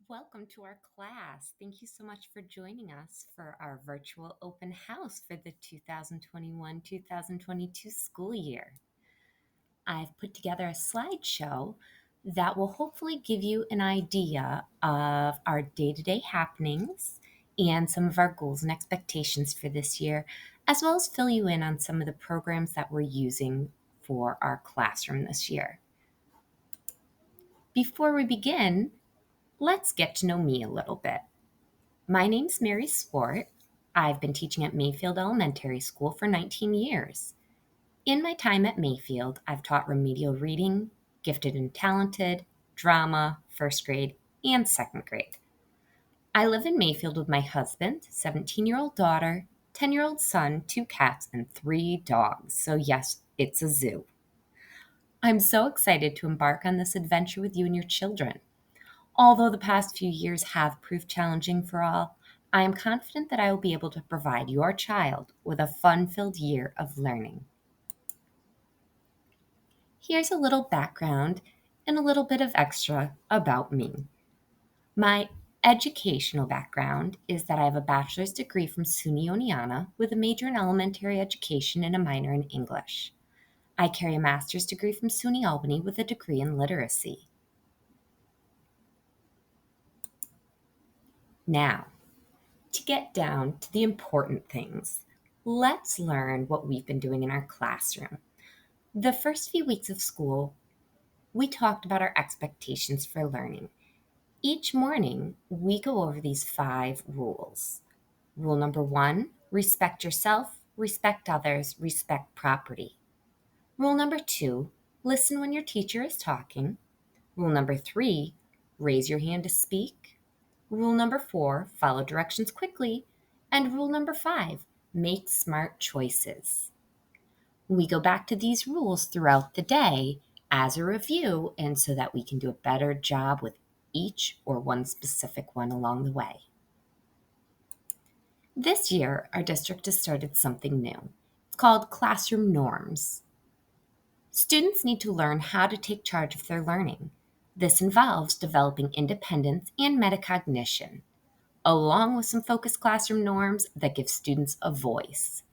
Welcome to our class. Thank you so much for joining us for our virtual open house for the 2021-2022 school year. I've put together a slideshow that will hopefully give you an idea of our day-to-day happenings and some of our goals and expectations for this year, as well as fill you in on some of the programs that we're using for our classroom this year. Before we begin, let's get to know me a little bit. My name's Mary Swart. I've been teaching at Mayfield Elementary School for 19 years. In my time at Mayfield, I've taught remedial reading, gifted and talented, drama, first grade, and second grade. I live in Mayfield with my husband, 17-year-old daughter, 10-year-old son, 2 cats, and 3 dogs. So yes, it's a zoo. I'm so excited to embark on this adventure with you and your children. Although the past few years have proved challenging for all, I am confident that I will be able to provide your child with a fun-filled year of learning. Here's a little background and a little bit of extra about me. My educational background is that I have a bachelor's degree from SUNY Oneonta with a major in elementary education and a minor in English. I carry a master's degree from SUNY Albany with a degree in literacy. Now, to get down to the important things, let's learn what we've been doing in our classroom. The first few weeks of school, we talked about our expectations for learning. Each morning, we go over these 5 rules. Rule number 1, respect yourself, respect others, respect property. Rule number 2, listen when your teacher is talking. Rule number 3, raise your hand to speak. Rule number 4, follow directions quickly. And rule number 5, make smart choices. We go back to these rules throughout the day as a review and so that we can do a better job with each or one specific one along the way. This year, our district has started something new. It's called Classroom Norms. Students need to learn how to take charge of their learning. This involves developing independence and metacognition, along with some focused classroom norms that give students a voice.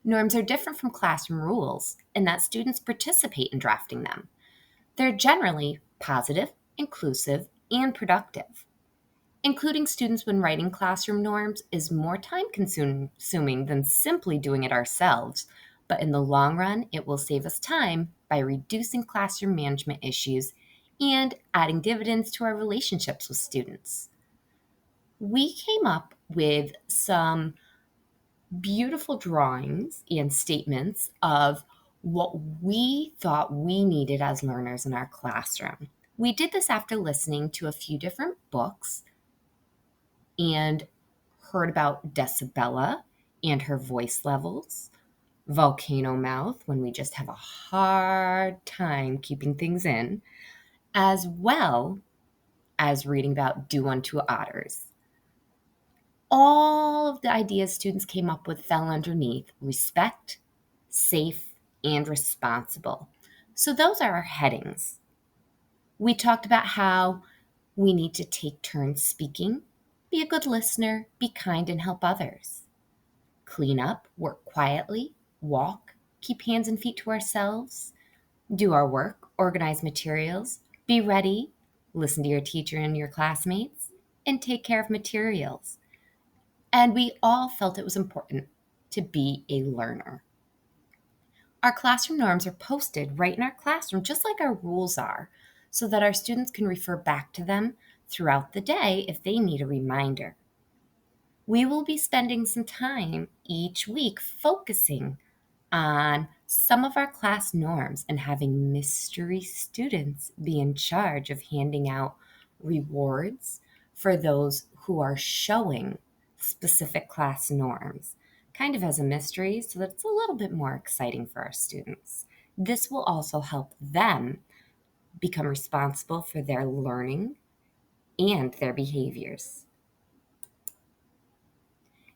Norms are different from classroom rules in that students participate in drafting them. They're generally positive, inclusive, and productive. Including students when writing classroom norms is more time consuming than simply doing it ourselves, but in the long run, it will save us time by reducing classroom management issues and adding dividends to our relationships with students. We came up with some beautiful drawings and statements of what we thought we needed as learners in our classroom. We did this after listening to a few different books and heard about Decibella and her voice levels, Volcano Mouth when we just have a hard time keeping things in, as well as reading about Do Unto Otters. All of the ideas students came up with fell underneath respect, safe, and responsible. So those are our headings. We talked about how we need to take turns speaking, be a good listener, be kind, and help others. Clean up, work quietly, walk, keep hands and feet to ourselves, do our work, organize materials, be ready, listen to your teacher and your classmates, and take care of materials. And we all felt it was important to be a learner. Our classroom norms are posted right in our classroom, just like our rules are, so that our students can refer back to them throughout the day if they need a reminder. We will be spending some time each week focusing on some of our class norms and having mystery students be in charge of handing out rewards for those who are showing specific class norms, kind of as a mystery so that it's a little bit more exciting for our students. This will also help them become responsible for their learning and their behaviors.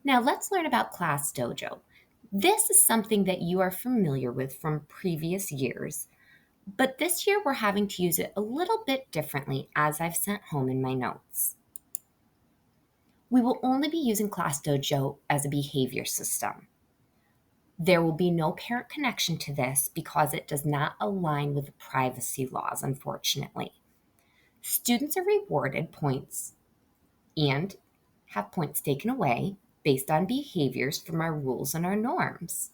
Now let's learn about Class Dojo. This is something that you are familiar with from previous years, But this year we're having to use it a little bit differently, as I've sent home in my notes. We will only be using Class Dojo as a behavior system. There will be no parent connection to this because it does not align with the privacy laws, unfortunately. Students are rewarded points and have points taken away based on behaviors from our rules and our norms.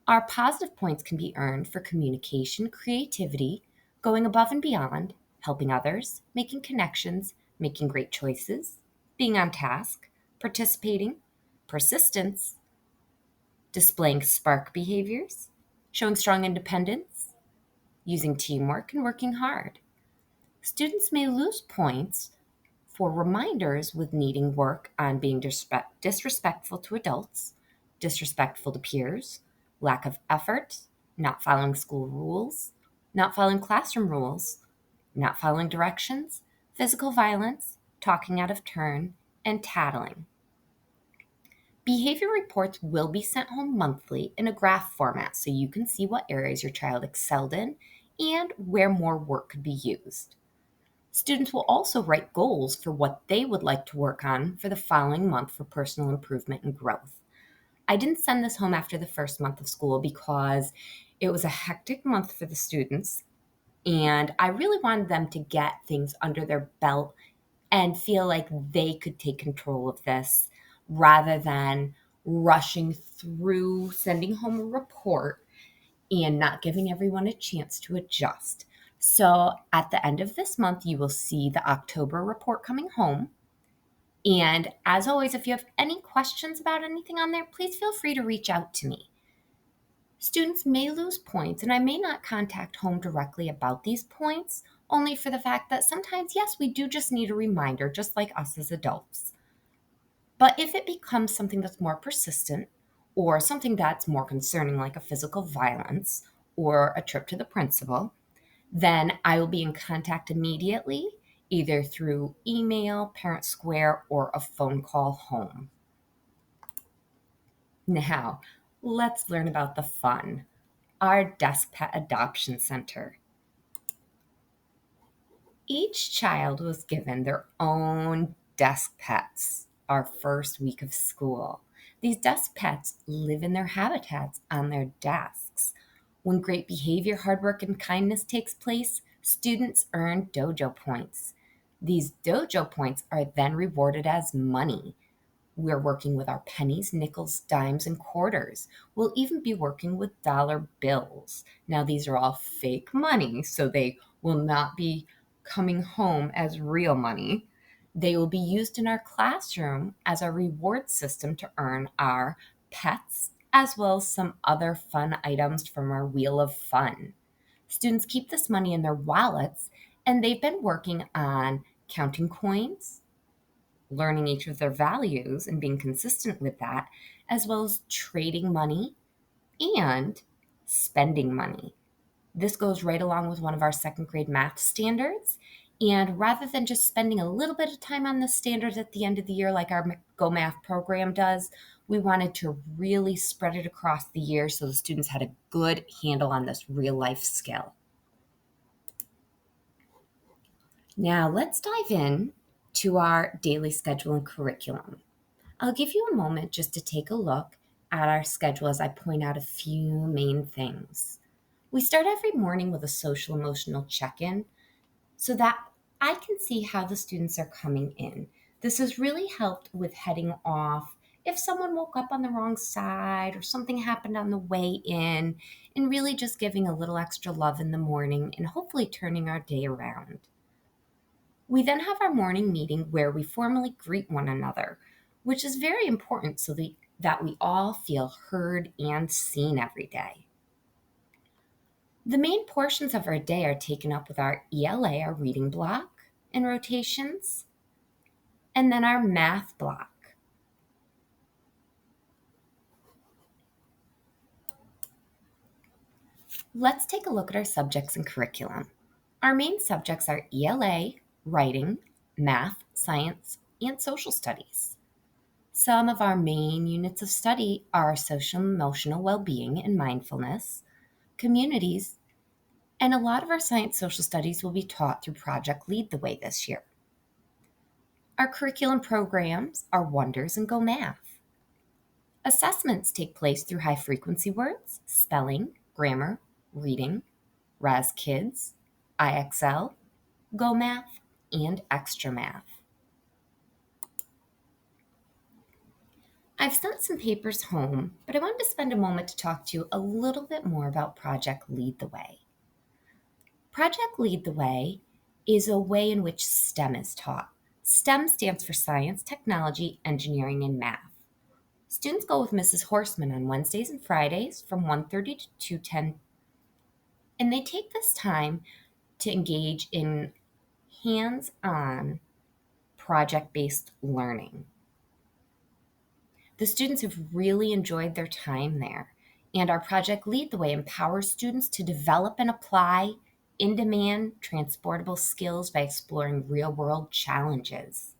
Our positive points can be earned for communication, creativity, going above and beyond, helping others, making connections, making great choices, being on task, participating, persistence, displaying spark behaviors, showing strong independence, using teamwork, and working hard. Students may lose points for reminders with needing work on being disrespectful to adults, disrespectful to peers, lack of effort, not following school rules, not following classroom rules, not following directions, physical violence, talking out of turn, and tattling. Behavior reports will be sent home monthly in a graph format so you can see what areas your child excelled in and where more work could be used. Students will also write goals for what they would like to work on for the following month for personal improvement and growth. I didn't send this home after the first month of school because it was a hectic month for the students, and I really wanted them to get things under their belt and feel like they could take control of this rather than rushing through sending home a report and not giving everyone a chance to adjust. So at the end of this month, you will see the October report coming home. And as always, if you have any questions about anything on there, please feel free to reach out to me. Students may lose points, and I may not contact home directly about these points, only for the fact that sometimes, yes, we do just need a reminder, just like us as adults. But if it becomes something that's more persistent or something that's more concerning, like a physical violence or a trip to the principal, then I will be in contact immediately, either through email, Parent Square, or a phone call home. Now, let's learn about the fun. Our Desk Pet Adoption Center. Each child was given their own desk pets our first week of school. These desk pets live in their habitats on their desks. When great behavior, hard work, and kindness takes place, students earn dojo points. These dojo points are then rewarded as money. We're working with our pennies, nickels, dimes, and quarters. We'll even be working with dollar bills. Now, these are all fake money, so they will not be coming home as real money. They will be used in our classroom as a reward system to earn our pets, as well as some other fun items from our Wheel of Fun. Students keep this money in their wallets, and they've been working on counting coins, learning each of their values and being consistent with that, as well as trading money and spending money. This goes right along with one of our second grade math standards. And rather than just spending a little bit of time on the standards at the end of the year, like our Go Math program does, we wanted to really spread it across the year so the students had a good handle on this real life skill. Now let's dive in to our daily schedule and curriculum. I'll give you a moment just to take a look at our schedule as I point out a few main things. We start every morning with a social emotional check in so that I can see how the students are coming in. This has really helped with heading off if someone woke up on the wrong side or something happened on the way in, and really just giving a little extra love in the morning and hopefully turning our day around. We then have our morning meeting where we formally greet one another, which is very important so that we all feel heard and seen every day. The main portions of our day are taken up with our ELA, our reading block, and rotations, and then our math block. Let's take a look at our subjects and curriculum. Our main subjects are ELA, writing, math, science, and social studies. Some of our main units of study are social emotional well-being and mindfulness, communities, And a lot of our science social studies will be taught through Project Lead the Way this year. Our curriculum programs are Wonders and Go Math. Assessments take place through high frequency words, spelling, grammar, reading, Raz Kids, IXL, Go Math, and Extra Math. I've sent some papers home, but I wanted to spend a moment to talk to you a little bit more about Project Lead the Way. Project Lead the Way is a way in which STEM is taught. STEM stands for Science, Technology, Engineering, and Math. Students go with Mrs. Horseman on Wednesdays and Fridays from 1:30 to 2:10, and they take this time to engage in hands-on project-based learning. The students have really enjoyed their time there, and our Project Lead the Way empowers students to develop and apply in-demand transportable skills by exploring real-world challenges.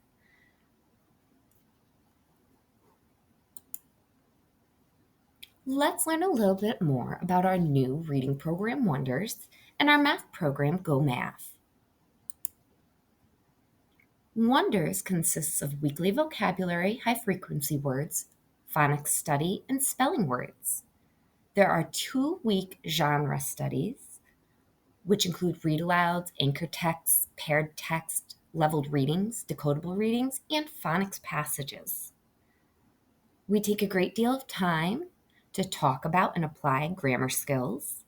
Let's learn a little bit more about our new reading program, Wonders, and our math program, Go Math. Wonders consists of weekly vocabulary, high-frequency words, phonics study, and spelling words. There are 2-week genre studies, which include read-alouds, anchor texts, paired text, leveled readings, decodable readings, and phonics passages. We take a great deal of time to talk about and apply grammar skills,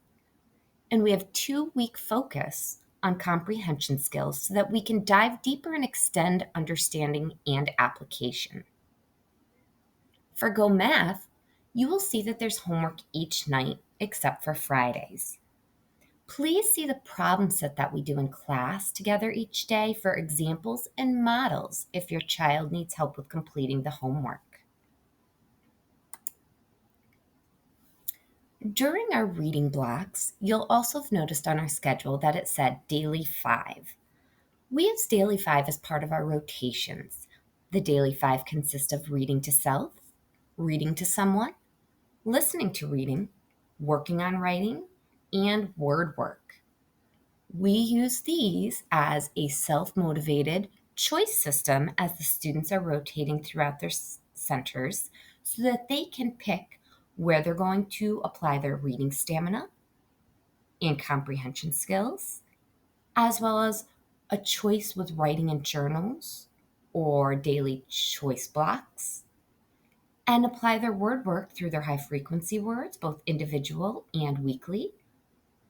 and we have 2-week focus on comprehension skills so that we can dive deeper and extend understanding and application. For Go Math, you will see that there's homework each night except for Fridays. Please see the problem set that we do in class together each day for examples and models if your child needs help with completing the homework. During our reading blocks, you'll also have noticed on our schedule that it said Daily 5. We use Daily 5 as part of our rotations. The Daily 5 consists of reading to self, reading to someone, listening to reading, working on writing, and word work. We use these as a self-motivated choice system as the students are rotating throughout their centers so that they can pick where they're going to apply their reading stamina and comprehension skills, as well as a choice with writing in journals or daily choice blocks, and apply their word work through their high frequency words, both individual and weekly,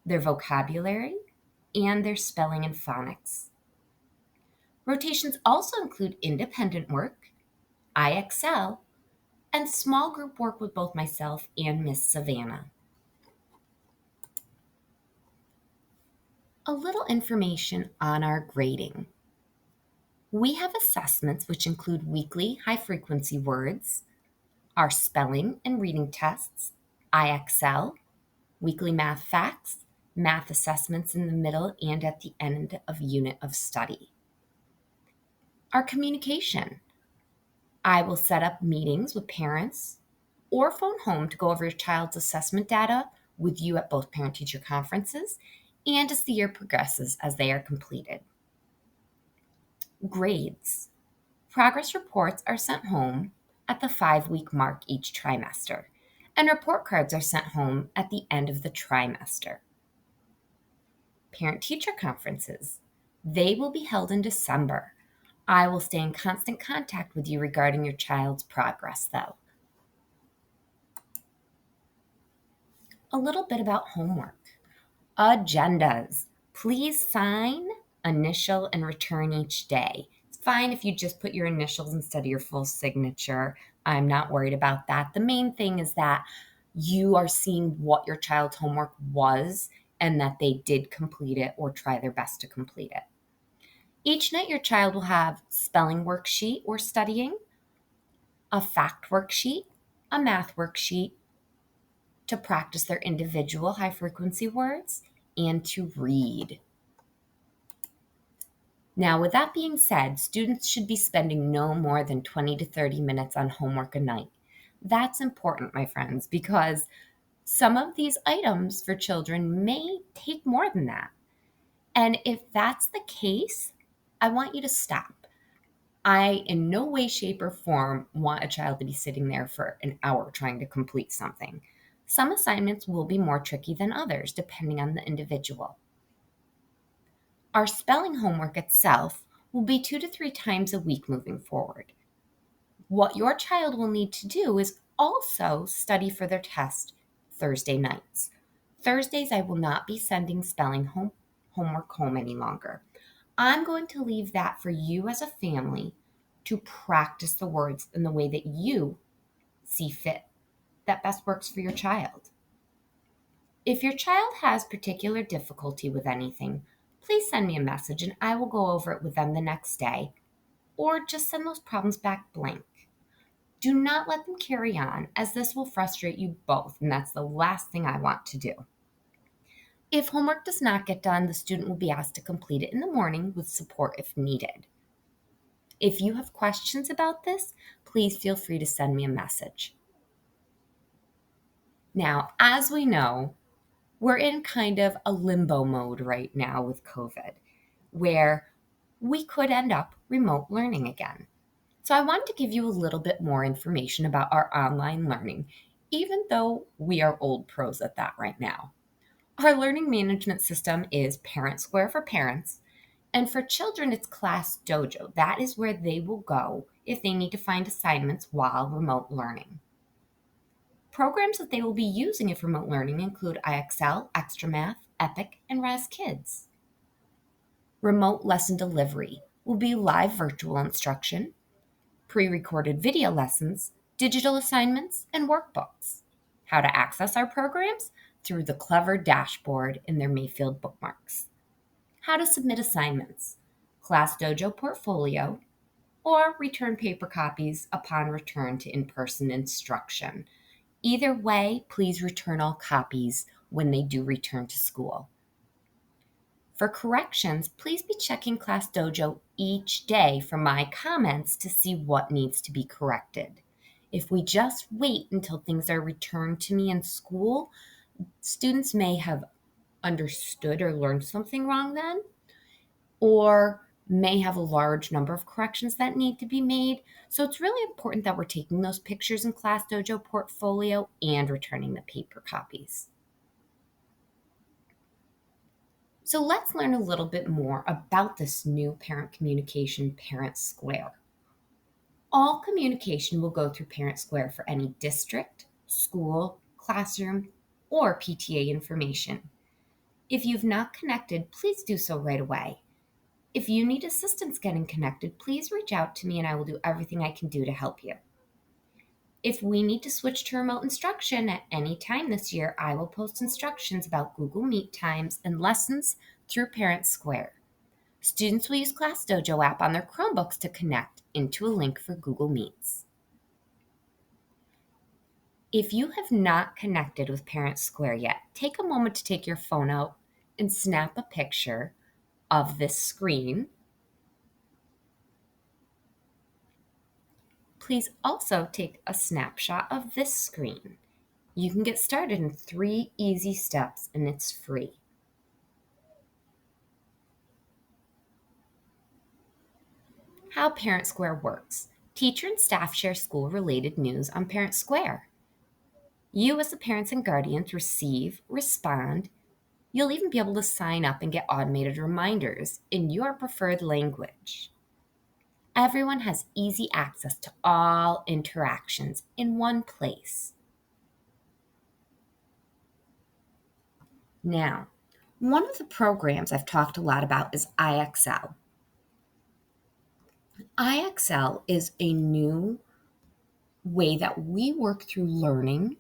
their vocabulary, and their spelling and phonics. Rotations also include independent work, IXL, and small group work with both myself and Miss Savannah. A little information on our grading. We have assessments which include weekly high-frequency words, our spelling and reading tests, IXL, weekly math facts, math assessments in the middle and at the end of unit of study. Our communication. I will set up meetings with parents or phone home to go over your child's assessment data with you at both parent-teacher conferences and as the year progresses as they are completed. Grades. Progress reports are sent home at the 5-week mark each trimester, and report cards are sent home at the end of the trimester. Parent-teacher conferences. They will be held in December. I will stay in constant contact with you regarding your child's progress, though. A little bit about homework. Agendas. Please sign, initial, and return each day. It's fine if you just put your initials instead of your full signature. I'm not worried about that. The main thing is that you are seeing what your child's homework was and that they did complete it or try their best to complete it. Each night, your child will have spelling worksheet or studying, a fact worksheet, a math worksheet to practice their individual high frequency words and to read. Now, with that being said, students should be spending no more than 20 to 30 minutes on homework a night. That's important, my friends, because Some of these items for children may take more than that. And if that's the case, I want you to stop. I, in no way, shape, or form, want a child to be sitting there for an hour trying to complete something. Some assignments will be more tricky than others, depending on the individual. Our spelling homework itself will be 2 to 3 times a week moving forward. What your child will need to do is also study for their test Thursday nights. Thursdays, I will not be sending homework home any longer. I'm going to leave that for you as a family to practice the words in the way that you see fit, that best works for your child. If your child has particular difficulty with anything, please send me a message and I will go over it with them the next day, or just send those problems back blank. Do not let them carry on, as this will frustrate you both, and that's the last thing I want to do. If homework does not get done, the student will be asked to complete it in the morning with support if needed. If you have questions about this, please feel free to send me a message. Now, as we know, we're in kind of a limbo mode right now with COVID, where we could end up remote learning again. So I wanted to give you a little bit more information about our online learning, even though we are old pros at that right now. Our learning management system is Parent Square for parents, and for children, it's Class Dojo. That is where they will go if they need to find assignments while remote learning. Programs that they will be using if remote learning include IXL, Extra Math, Epic, and Raz Kids. Remote lesson delivery will be live virtual instruction, pre-recorded video lessons, digital assignments, and workbooks. How to access our programs? Through the clever dashboard in their Mayfield bookmarks. How to submit assignments? Class Dojo portfolio, or return paper copies upon return to in-person instruction. Either way, please return all copies when they do return to school. For corrections, please be checking Class Dojo each day for my comments to see what needs to be corrected. If we just wait until things are returned to me in school, students may have understood or learned something wrong then, or may have a large number of corrections that need to be made. So it's really important that we're taking those pictures in Class Dojo portfolio and returning the paper copies. So let's learn a little bit more about this new parent communication, Parent Square. All communication will go through Parent Square for any district, school, classroom, or PTA information. If you've not connected, please do so right away. If you need assistance getting connected, please reach out to me and I will do everything I can do to help you. If we need to switch to remote instruction at any time this year, I will post instructions about Google Meet times and lessons through Parent Square. Students will use Class Dojo app on their Chromebooks to connect into a link for Google Meets. If you have not connected with Parent Square yet, take a moment to take your phone out and snap a picture of this screen. Please also take a snapshot of this screen. You can get started in 3 easy steps and it's free. How Parent Square works. Teacher and staff share school-related news on Parent Square. You as the parents and guardians receive, respond. You'll even be able to sign up and get automated reminders in your preferred language. Everyone has easy access to all interactions in one place. Now, one of the programs I've talked a lot about is IXL. IXL is a new way that we work through learning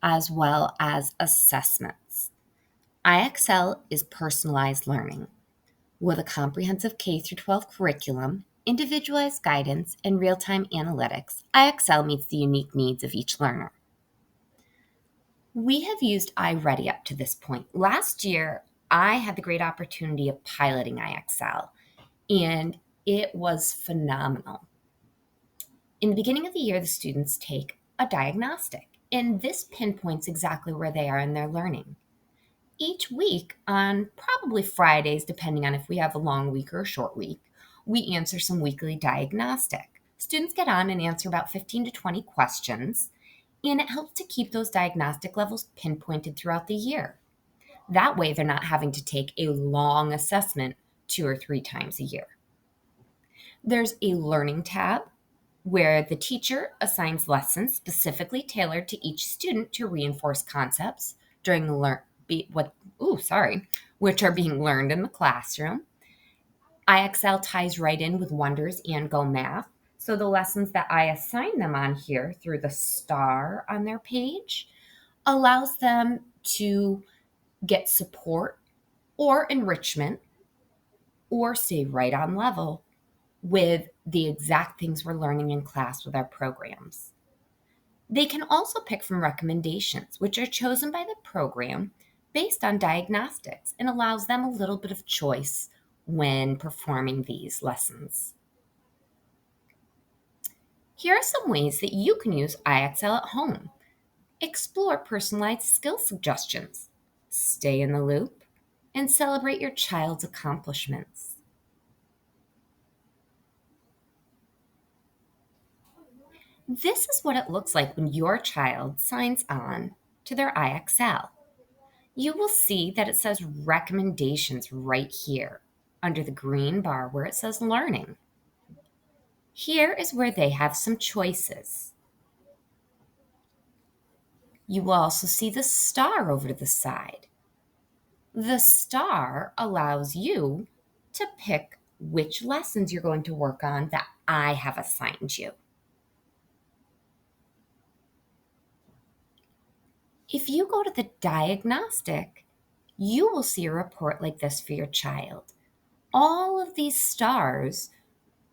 as well as assessments. IXL is personalized learning. With a comprehensive K through 12 curriculum, individualized guidance, and real-time analytics, IXL meets the unique needs of each learner. We have used iReady up to this point. Last year, I had the great opportunity of piloting IXL, and it was phenomenal. In the beginning of the year, the students take a diagnostic. And this pinpoints exactly where they are in their learning. Each week, on probably Fridays, depending on if we have a long week or a short week, we answer some weekly diagnostic. Students get on and answer about 15 to 20 questions, and it helps to keep those diagnostic levels pinpointed throughout the year. That way, they're not having to take a long assessment 2 or 3 times a year. There's a learning tab where the teacher assigns lessons specifically tailored to each student to reinforce concepts during the which are being learned in the classroom. IXL ties right in with Wonders and Go Math. So the lessons that I assign them on here through the star on their page allows them to get support or enrichment or stay right on level with the exact things we're learning in class with our programs. They can also pick from recommendations, which are chosen by the program based on diagnostics and allows them a little bit of choice when performing these lessons. Here are some ways that you can use IXL at home. Explore personalized skill suggestions, stay in the loop, and celebrate your child's accomplishments. This is what it looks like when your child signs on to their IXL. You will see that it says recommendations right here under the green bar where it says learning. Here is where they have some choices. You will also see the star over to the side. The star allows you to pick which lessons you're going to work on that I have assigned you. If you go to the diagnostic, you will see a report like this for your child. All of these stars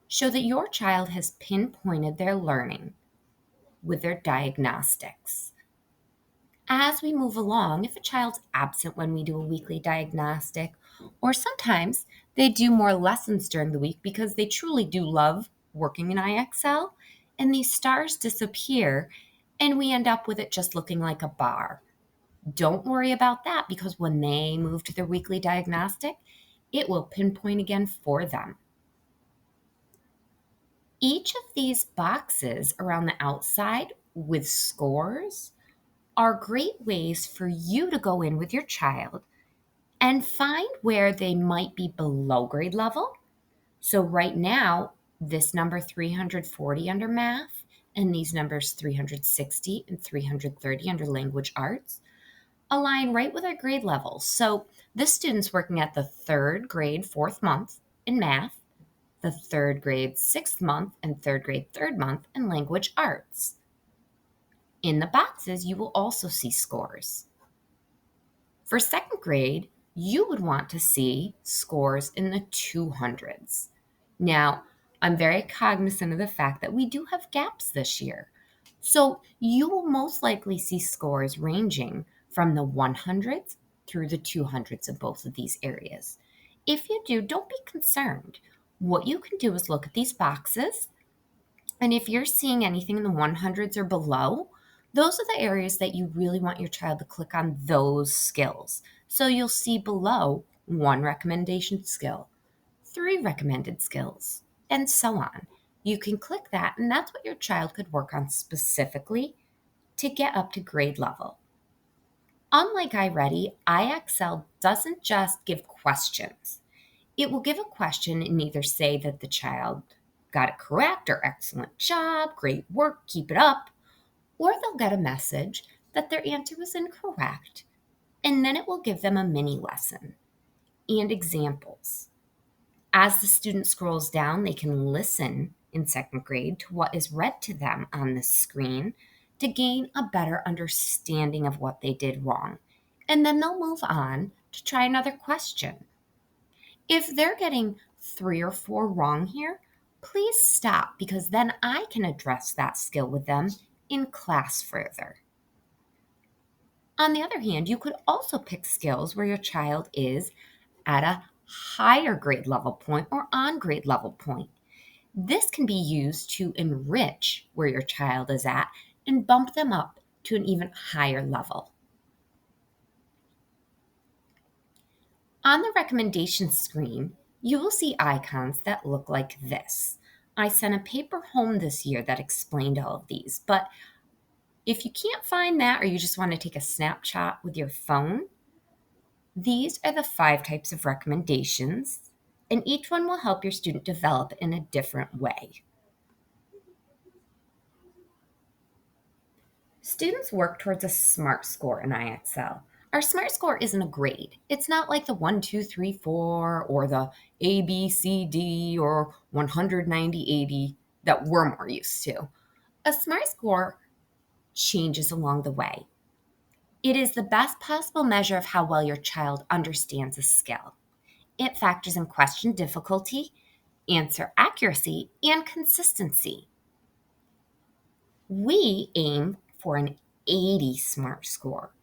show that your child has pinpointed their learning with their diagnostics. As we move along, if a child's absent when we do a weekly diagnostic, or sometimes they do more lessons during the week because they truly do love working in IXL, and these stars disappear, and we end up with it just looking like a bar. Don't worry about that because when they move to their weekly diagnostic, it will pinpoint again for them. Each of these boxes around the outside with scores are great ways for you to go in with your child and find where they might be below grade level. So right now, this number 340 under math and these numbers 360 and 330 under language arts align right with our grade levels. So this student's working at the third grade, fourth month in math, the third grade, sixth month, and third grade, third month in language arts. In the boxes, you will also see scores. For second grade, you would want to see scores in the 200s. Now, I'm very cognizant of the fact that we do have gaps this year. So you will most likely see scores ranging from the 100s through the 200s in both of these areas. If you do, don't be concerned. What you can do is look at these boxes, and if you're seeing anything in the 100s or below, those are the areas that you really want your child to click on those skills. So you'll see below 1 recommendation skill, 3 recommended skills, and so on. You can click that, and that's what your child could work on specifically to get up to grade level. Unlike iReady, IXL doesn't just give questions. It will give a question and either say that the child got it correct or excellent job, great work, keep it up, or they'll get a message that their answer was incorrect, and then it will give them a mini lesson and examples. As the student scrolls down, they can listen in second grade to what is read to them on the screen to gain a better understanding of what they did wrong. And then they'll move on to try another question. If they're getting 3 or 4 wrong here, please stop because then I can address that skill with them in class further. On the other hand, you could also pick skills where your child is at a higher grade level point or on grade level point. This can be used to enrich where your child is at and bump them up to an even higher level. On the recommendation screen, you will see icons that look like this. I sent a paper home this year that explained all of these, but if you can't find that or you just want to take a snapshot with your phone, these are the 5 types of recommendations, and each one will help your student develop in a different way. Students work towards a SMART score in IXL. Our SMART score isn't a grade. It's not like the 1, 2, 3, 4 or the A, B, C, D or 190, 80 that we're more used to. A SMART score changes along the way. It is the best possible measure of how well your child understands a skill. It factors in question difficulty, answer accuracy, and consistency. We aim for an 80 SMART score.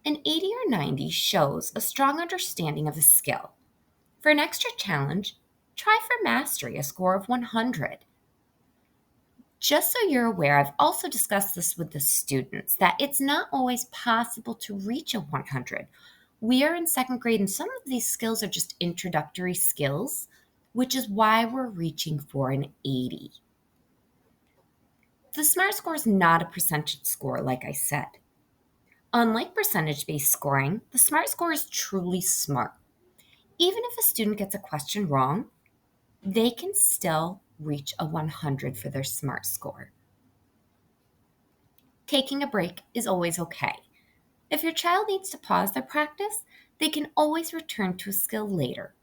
An 80 or 90 shows a strong understanding of a skill. For an extra challenge, try for mastery, a score of 100. Just so you're aware, I've also discussed this with the students, that it's not always possible to reach a 100. We are in 2nd grade, and some of these skills are just introductory skills, which is why we're reaching for an 80. The SMART score is not a percentage score, like I said. Unlike percentage-based scoring, the SMART score is truly smart. Even if a student gets a question wrong, they can still reach a 100 for their SMART score. Taking a break is always okay. If your child needs to pause their practice, they can always return to a skill later.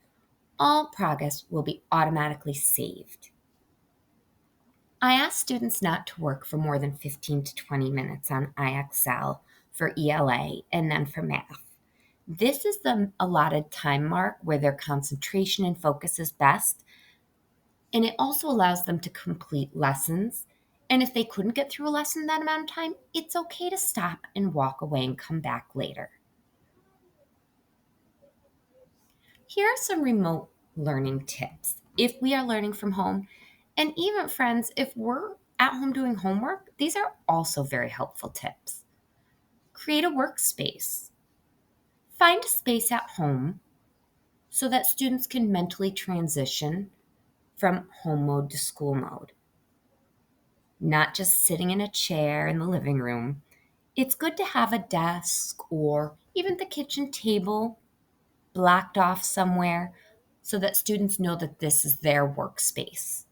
All progress will be automatically saved. I ask students not to work for more than 15 to 20 minutes on IXL for ELA and then for math. This is the allotted time mark where their concentration and focus is best, and it also allows them to complete lessons. And if they couldn't get through a lesson in that amount of time, it's okay to stop and walk away and come back later. Here are some remote learning tips. If we are learning from home, and even friends, if we're at home doing homework, these are also very helpful tips. Create a workspace. Find a space at home so that students can mentally transition from home mode to school mode. Not just sitting in a chair in the living room. It's good to have a desk or even the kitchen table blocked off somewhere so that students know that this is their workspace.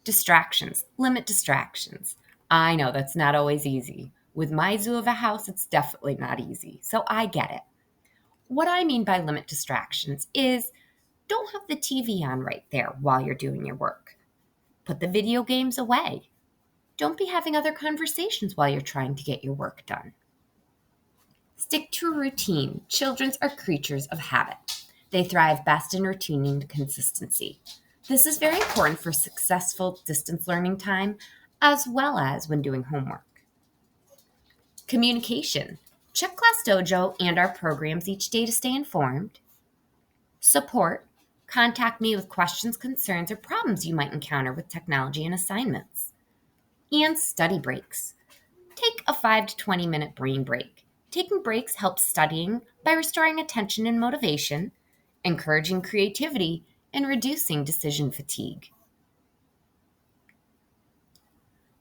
Distractions. Limit distractions. I know that's not always easy. With my zoo of a house, it's definitely not easy, so I get it. What I mean by limit distractions is don't have the TV on right there while you're doing your work. Put the video games away. Don't be having other conversations while you're trying to get your work done. Stick to a routine. Children are creatures of habit. They thrive best in routine and consistency. This is very important for successful distance learning time as well as when doing homework. Communication. Check Class Dojo and our programs each day to stay informed. Support. Contact me with questions, concerns, or problems you might encounter with technology and assignments. And study breaks. Take a 5 to 20 minute brain break. Taking breaks helps studying by restoring attention and motivation, encouraging creativity, and reducing decision fatigue.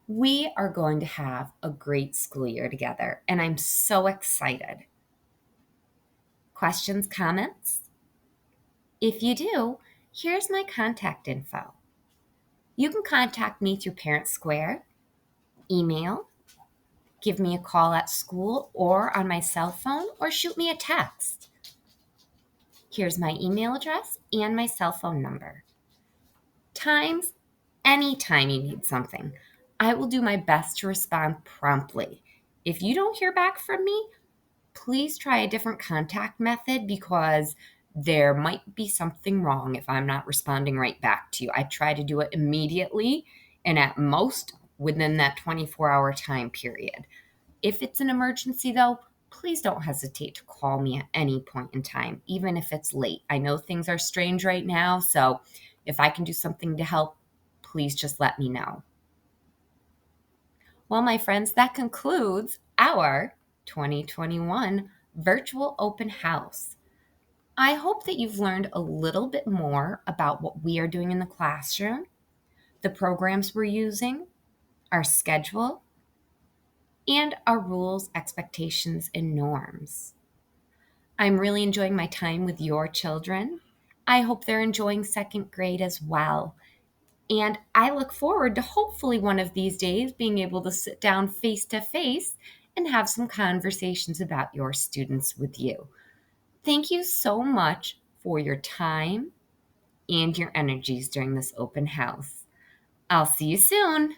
We are going to have a great school year together, and I'm so excited. Questions, comments? If you do, here's my contact info. You can contact me through Parent Square, email, give me a call at school or on my cell phone, or shoot me a text. Here's my email address and my cell phone number. Times, anytime you need something, I will do my best to respond promptly. If you don't hear back from me, please try a different contact method because there might be something wrong if I'm not responding right back to you. I try to do it immediately and at most within that 24-hour time period. If it's an emergency, though, please don't hesitate to call me at any point in time, even if it's late. I know things are strange right now, so if I can do something to help, please just let me know. Well, my friends, that concludes our 2021 virtual open house. I hope that you've learned a little bit more about what we are doing in the classroom, the programs we're using, our schedule, and our rules, expectations, and norms. I'm really enjoying my time with your children. I hope they're enjoying second grade as well. And I look forward to hopefully one of these days being able to sit down face to face and have some conversations about your students with you. Thank you so much for your time and your energies during this open house. I'll see you soon.